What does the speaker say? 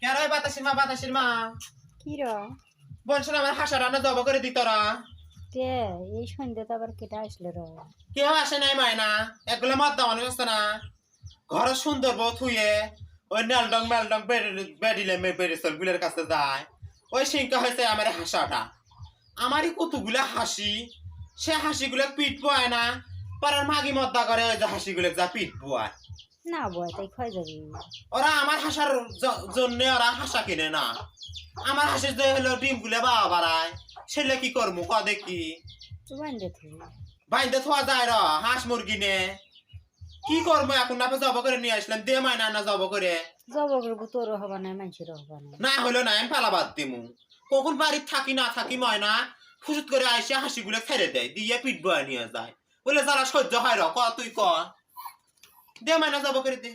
কেন ওই বাতাসের মা কি র বলছেন আমার হাসা রান্না জব করে দিত রা কে এই সন্ধ্যে তো আবার কেটে আসলে র কেউ আসে নাই মায়না এগুলো মত দাও মানুষ আসছে না ঘর সুন্দর বউ থুয়ে ওই নালডং মেলডং বেডিলে বেরিসল গুলের কাছে যায় ওই সিংকা হয়েছে আমার হাসাটা আমারই কতগুলা হাসি সে হাসিগুলো পিট বয় না পাড়ার মাগি মদ্দা করে ওই যে হাসিগুলো যা পিট বয় না বয় তাই ক্ষয় যাবি ওরা আমার হাসার জন্য ওরা হাসা কিনে না আমার হাসির যে হলো ডিম গুলে বাবা বাড়ায় সেলে কি করবো ক দেখি তুই বান্ধে তুই বাইন্দে থোয়া যায় র হাঁস মুরগি নে কি করবো এখন না জব করে নিয়ে আসলাম দে মাইনা না জব করে জব করবো তোরও হবা না মানুষেরও হবা না না হলো না আমি পালা বাদ দিমু কখন বাড়ির থাকি না থাকি ময়না ফুসুত করে আইসে হাসিগুলো ছেড়ে দেয় দিয়ে পিট বয়ে নিয়ে যায় বলে যারা সহ্য হয় র ক তুই ক দে মাইনা জব করে দে